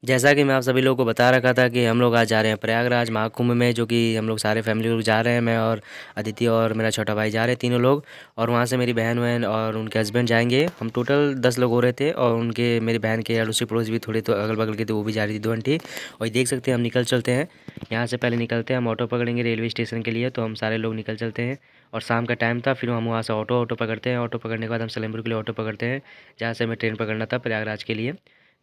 जैसा कि मैं आप सभी लोगों को बता रखा था कि हम लोग आज जा रहे हैं प्रयागराज महाकुंभ में, जो कि हम लोग सारे फैमिली लोग जा रहे हैं। मैं और अदिति और मेरा छोटा भाई जा रहे हैं, तीनों लोग। और वहाँ से मेरी बहन और उनके हस्बैंड जाएंगे। हम टोटल 10 लोग हो रहे थे, और उनके मेरी बहन के अड़ोसी पड़ोसी भी थोड़े तो अगल बगल के थे, वो भी जा रही थी 2 आंटी। और ये देख सकते हैं हम निकल चलते हैं। यहाँ से पहले निकलते हैं, हम ऑटो पकड़ेंगे रेलवे स्टेशन के लिए, तो हम सारे लोग निकल चलते हैं। और शाम का टाइम था, फिर हम वहाँ से ऑटो पकड़ते हैं। ऑटो पकड़ने के बाद हम सलेमपुर के लिए ऑटो पकड़ते हैं, जहाँ से हमें ट्रेन पकड़ना था प्रयागराज के लिए।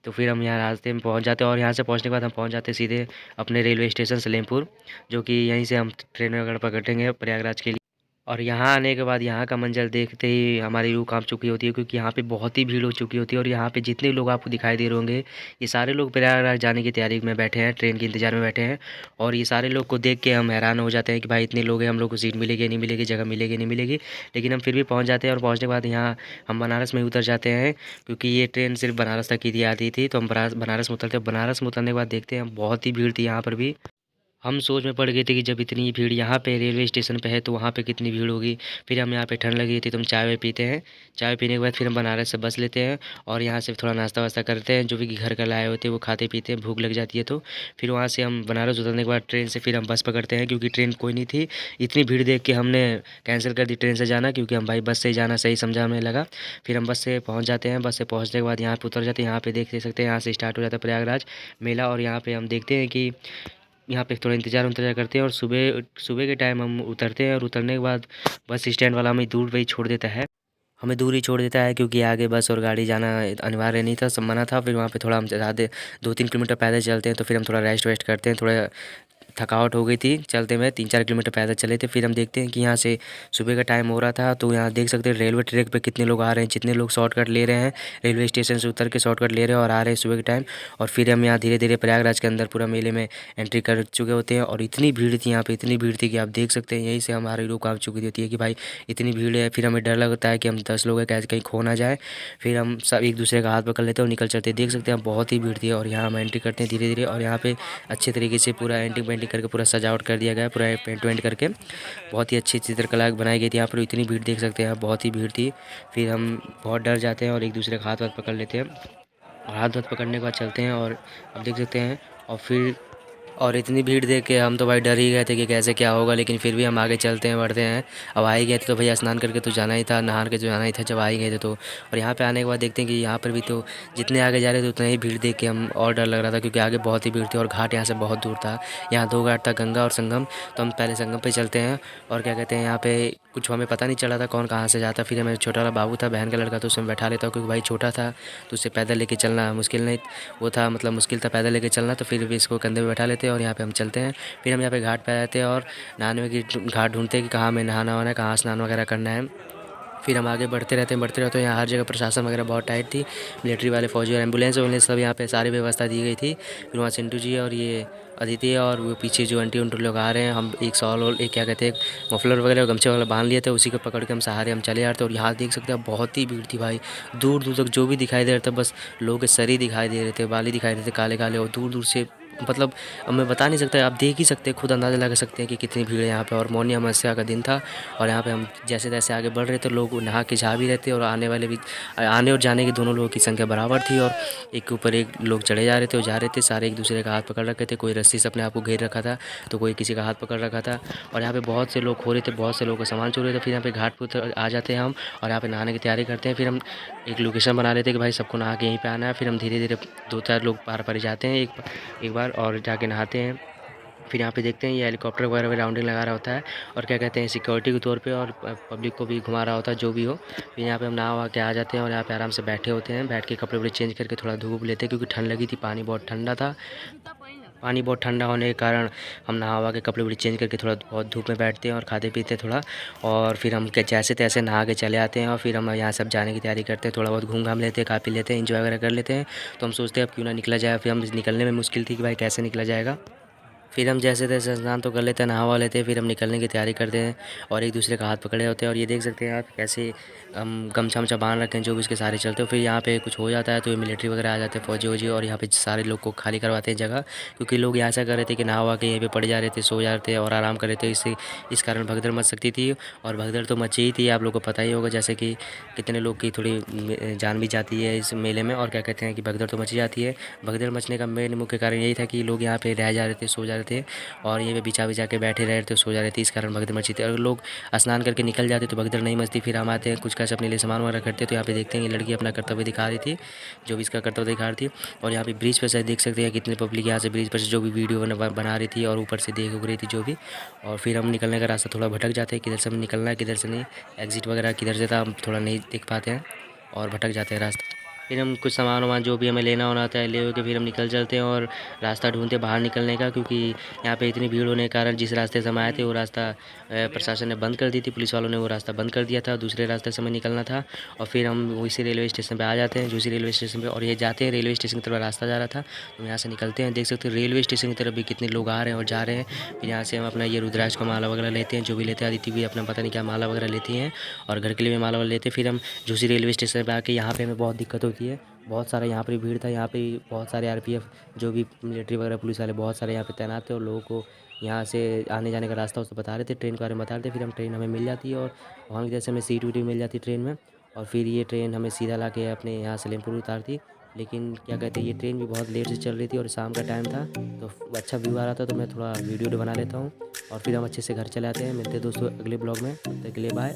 तो फिर हम यहाँ रास्ते में पहुँच जाते हैं, और यहाँ से पहुँचने के बाद हम पहुँच जाते हैं सीधे अपने रेलवे स्टेशन सलेमपुर, जो कि यहीं से हम ट्रेन वगैरह पकड़ेंगे प्रयागराज के लिए। और यहाँ आने के बाद यहाँ का मंजर देखते ही हमारी रूह कांप चुकी होती है, क्योंकि यहाँ पे बहुत ही भीड़ हो चुकी होती है। और यहाँ पे जितने लोग आपको दिखाई दे रहे होंगे, ये सारे लोग प्रयागराज जाने की तैयारी में बैठे हैं, ट्रेन के इंतजार में बैठे हैं। और ये सारे लोग को देख के हम हैरान हो जाते हैं कि भाई इतने लोग हैं, हम लोग को सीट मिलेगी नहीं मिलेगी, जगह मिलेगी नहीं मिलेगी। लेकिन हम फिर भी पहुँच जाते हैं, और पहुँचने के बाद यहाँ हम बनारस में उतर जाते हैं, क्योंकि ये ट्रेन सिर्फ बनारस तक ही आती थी। तो हम बनारस में उतरते हैं। बनारस में उतरने के बाद देखते हैं हम, बहुत ही भीड़ थी यहाँ पर भी। हम सोच में पड़ गए थे कि जब इतनी भीड़ यहाँ पे रेलवे स्टेशन पे है, तो वहाँ पे कितनी भीड़ होगी। फिर हम यहाँ पे ठंड लगी थी, तो हम चाय वाय पीते हैं। चाय पीने के बाद फिर हम बनारस से बस लेते हैं, और यहाँ से थोड़ा नाश्ता वास्ता करते हैं, जो भी घर का लाए होते हैं वो खाते पीते हैं, भूख लग जाती है तो। फिर वहाँ से हम बनारस उतरने के बाद ट्रेन से फिर हम बस पकड़ते हैं, क्योंकि ट्रेन कोई नहीं थी। इतनी भीड़ देख के हमने कैंसिल कर दी ट्रेन से जाना, क्योंकि हम भाई बस से ही जाना सही समझा हमें लगा। फिर हम बस से पहुँच जाते हैं। बस से पहुँचने के बाद यहाँ पे उतर जाते हैं। यहाँ पे देख सकते हैं, यहाँ से स्टार्ट हो जाता है प्रयागराज मेला। और यहाँ पे हम देखते हैं कि यहाँ पे थोड़ा इंतज़ार करते हैं, और सुबह सुबह के टाइम हम उतरते हैं। और उतरने के बाद बस स्टैंड वाला हमें दूर पे ही छोड़ देता है। हमें दूर ही छोड़ देता है, क्योंकि आगे बस और गाड़ी जाना अनिवार्य नहीं था, सब मना था। फिर वहाँ पे थोड़ा हम ज़्यादा 2-3 किलोमीटर पैदल चलते हैं, तो फिर हम थोड़ा रेस्ट वेस्ट करते हैं। थोड़ा थकावट हो गई थी चलते में, 3-4 किलोमीटर पैदल चले थे। फिर हम देखते हैं कि यहाँ से सुबह का टाइम हो रहा था, तो यहाँ देख सकते हैं रेलवे ट्रैक पे कितने लोग आ रहे हैं, जितने लोग शॉर्टकट ले रहे हैं, रेलवे स्टेशन से उतर के शॉर्टकट ले रहे हैं और आ रहे हैं सुबह के टाइम। और फिर हम यहाँ धीरे धीरे प्रयागराज के अंदर पूरा मेले में एंट्री कर चुके होते हैं। और इतनी भीड़ थी यहाँ पे, इतनी भीड़ थी कि आप देख सकते हैं, यहीं से हमारी रूह कांप चुकी होती है कि भाई इतनी भीड़ है। फिर हमें डर लगता है कि हम 10 लोग हैं, कैसे कहीं खो ना जाए। फिर हम सब एक दूसरे का हाथ पकड़ लेते हैं और निकल चलते हैं। देख सकते हैं बहुत ही भीड़ थी, और यहाँ हम एंट्री करते हैं धीरे धीरे। और यहाँ पे अच्छे तरीके से पूरा एंटिंग पेंटिंग करके पूरा सजावट कर दिया गया है, पूरा पेंट वेंट करके बहुत ही अच्छी चित्रकला बनाई गई थी। यहाँ पर इतनी भीड़ देख सकते हैं, बहुत ही भीड़ थी। फिर हम बहुत डर जाते हैं और एक दूसरे का हाथ वाथ पकड़ लेते हैं, और हाथ वाथ पकड़ने के बाद चलते हैं। और अब देख सकते हैं, और फिर और इतनी भीड़ देख के हम तो भाई डर ही गए थे कि कैसे क्या होगा। लेकिन फिर भी हम आगे चलते हैं, बढ़ते हैं। अब आ ही गए थे तो भैया स्नान करके तो जाना ही था, नहा के तो जाना ही था जब आ ही गए थे तो। और यहाँ पे आने के बाद देखते हैं कि यहाँ पर भी तो जितने आगे जा रहे थे उतना ही भीड़ देख के हम और डर लग रहा था, क्योंकि आगे बहुत ही भीड़ थी और घाट यहाँ से बहुत दूर था। यहाँ 2 घाट था, गंगा और संगम। तो हम पहले संगम पे चलते हैं। और क्या कहते हैं, यहाँ पे कुछ हमें पता नहीं चला था कौन कहाँ से जाता। फिर मेरा छोटा वाला बाबू था, बहन का लड़का, तो उसमें बैठा लेता हूँ, क्योंकि भाई छोटा था तो उसे पैदल लेके चलना मुश्किल नहीं वो था, मतलब मुश्किल था पैदल लेके चलना। तो फिर भी इसको कंधे पे बैठा लेते हैं और यहाँ पे हम चलते हैं। फिर हम यहाँ पे घाट पे आ जाते हैं, और नहाने की घाट ढूंढते हैं कि कहाँ हमें नहाना वाना है, कहाँ स्नान वगैरह करना है। फिर हम आगे बढ़ते रहते हैं। यहाँ हर जगह प्रशासन वगैरह बहुत टाइट थी, मिलिट्री वाले, फौजी और एम्बुलेंस वुलेंस सब यहाँ पे सारी व्यवस्था दी गई थी। फिर वहाँ चिंटू जी और ये अदिति और वो पीछे जो आंटी उंटी लोग आ रहे हैं, हम एक शॉल और एक क्या कहते हैं मफलर वगैरह और गमछे वगैरह बांध लिए थे, उसी को पकड़ के हम सहारे हम चले जाते हैं। और यहाँ देख सकते हैं बहुत ही भीड़ थी भाई, दूर दूर तक जो भी दिखाई दे रहा था बस लोगों के सर ही दिखाई दे रहे थे, बाल ही दिखाई दे रहे थे काले काले, और दूर दूर से मतलब अब मैं बता नहीं सकता, आप देख ही सकते हैं, खुद अंदाज़ा लगा सकते हैं कि कितनी भीड़ है यहाँ पे। और मौनी अमावस्या का दिन था, और यहाँ पे हम जैसे तैसे आगे बढ़ रहे थे, लोग नहा के जा भी रहे थे, और आने वाले भी, आने और जाने के दोनों लोगों की संख्या बराबर थी। और एक के ऊपर एक लोग चढ़े जा रहे थे और जा रहे थे, सारे एक दूसरे का हाथ पकड़ रखे थे, कोई रस्सी से अपने आप को घेर रखा था, तो कोई किसी का हाथ पकड़ रखा था। और यहाँ पे बहुत से लोग खो रहे थे, बहुत से लोगों का सामान चोर रहे थे। फिर यहाँ पे घाट पर आ जाते हैं हम, और यहाँ पे नहाने की तैयारी करते हैं। फिर हम एक लोकेशन बना लेते हैं कि भाई सबको नहा के यहीं पे आना है। फिर हम धीरे धीरे 2-4 लोग पार पार जाते हैं एक बार, और जाके नहाते हैं। फिर यहाँ पे देखते हैं ये हेलीकॉप्टर वगैरह भी राउंडिंग लगा रहा होता है, और क्या कहते हैं सिक्योरिटी के तौर पे, और पब्लिक को भी घुमा रहा होता है जो भी हो। फिर यहाँ पे हम नहा वहा के आ जाते हैं, और यहाँ पे आराम से बैठे होते हैं, बैठ के कपड़े वपड़े चेंज करके थोड़ा धूप लेते हैं, क्योंकि ठंड लगी थी, पानी बहुत ठंडा था। पानी बहुत ठंडा होने के कारण हम नहा वहा के कपड़े वपड़े चेंज करके थोड़ा बहुत धूप में बैठते हैं और खाते पीते थोड़ा। और फिर हम जैसे तैसे नहा के चले आते हैं, और फिर हम यहाँ सब जाने की तैयारी करते हैं, थोड़ा बहुत घूम घाम लेते हैं, खा पी लेते हैं, एंजॉय वगैरह कर लेते हैं। तो हम सोचते हैं अब क्यों ना निकला जाए। फिर हम निकलने में मुश्किल थी कि भाई कैसे निकला जाएगा। फिर हम जैसे तैसे स्नान तो कर लेते हैं, नहा लेते हैं, फिर हम निकलने की तैयारी करते हैं और एक दूसरे का हाथ पकड़े होते हैं। और ये देख सकते हैं आप कैसे हम गमछा वमछा बांध रखे हैं, जो भी इसके सारे चलते हो। फिर यहाँ पे कुछ हो जाता है तो ये मिलिट्री वगैरह आ जाते हैं, फौजी वौजी, और यहाँ पे सारे लोग को खाली करवाते हैं जगह, क्योंकि लोग यहाँ ऐसा कर रहे थे कि नहा के यहीं पे पड़ जा रहे थे, सो जा रहे थे और आराम कर रहे थे। इससे इस कारण भगदड़ मच सकती थी, और भगदड़ तो मची ही थी, आप लोग को पता ही होगा, जैसे कि कितने लोग की थोड़ी जान भी जाती है इस मेले में। और क्या कहते हैं कि भगदड़ तो मची जाती है। भगदड़ मचने का मेन मुख्य कारण यही था कि लोग यहाँ पे रह जा रहे थे, सो जा रहे थे, और ये पे बिछा बिछा के बैठे रह रहे थे, सो जा रहे थे। इस कारण भगदड़ मची थी। अगर लोग स्नान करके निकल जाते तो भगदड़ नहीं मचती। फिर हम आते हैं, कुछ कैसे अपने लिए सामान वगैरह करते, तो यहाँ पे देखते हैं ये लड़की अपना कर्तव्य दिखा रही थी, जो भी इसका कर्तव्य दिखा रही थी। और यहाँ पे ब्रिज पर से देख सकते हैं कितनी पब्लिक यहाँ से ब्रिज पर से जो भी वीडियो बना रही थी और ऊपर से देख उग रही थी जो भी। और फिर हम निकलने का रास्ता थोड़ा भटक जाते हैं, किधर से हमें निकलना है किधर से नहीं, एग्जिट वगैरह किधर से था हम थोड़ा नहीं देख पाते हैं और भटक जाते हैं रास्ता। फिर हम कुछ सामान वामान जो भी हमें लेना होना होता है ले के फिर हम निकल चलते हैं और रास्ता ढूंढते बाहर निकलने का, क्योंकि यहाँ पे इतनी भीड़ होने के कारण जिस रास्ते से हम आए थे वो रास्ता प्रशासन ने बंद कर दी थी, पुलिस वालों ने वो रास्ता बंद कर दिया था, दूसरे रास्ते से हमें निकलना था। और फिर हम उसी रेलवे स्टेशन पे आ जाते हैं, जोशी रेलवे स्टेशन पे, और ये जाते हैं रेलवे स्टेशन की तरफ रास्ता जा रहा था, तो यहाँ से निकलते हैं। देख सकते हैं रेलवे स्टेशन की तरफ भी कितने लोग आ रहे हैं और जा रहे हैं। फिर यहाँ से हम अपना ये रुद्राक्ष का माला वगैरह लेते हैं, जो भी लेते हैं, अदिति भी अपना पता नहीं क्या माला वगैरह लेती हैं, और घर के लिए भी माला वगैरह लेते हैं। फिर हम जोशी रेलवे स्टेशन पर आके यहाँ पे हमें बहुत दिक्कत होती है, बहुत सारा यहाँ पर भीड़ था, यहाँ पे बहुत सारे आरपीएफ जो भी मिलिट्री वगैरह पुलिस वाले बहुत सारे यहाँ पे तैनात थे, और लोगों को यहाँ से आने जाने का रास्ता उसको बता रहे थे, ट्रेन के बारे में बता रहे थे। फिर हम ट्रेन हमें मिल जाती है और वहाँ की जैसे हमें सीट वीट भी मिल जाती ट्रेन में, और फिर ये ट्रेन हमें सीधा ला के अपने यहाँ सलेमपुर उतारती। लेकिन क्या कहते हैं ये ट्रेन भी बहुत लेट से चल रही थी और शाम का टाइम था, तो अच्छा व्यू आ रहा था, तो मैं थोड़ा वीडियो बना लेता हूँ और फिर हम अच्छे से घर चले आते हैं। मिलते हैं दोस्तों अगले ब्लॉग में, तब तक के लिए बाय।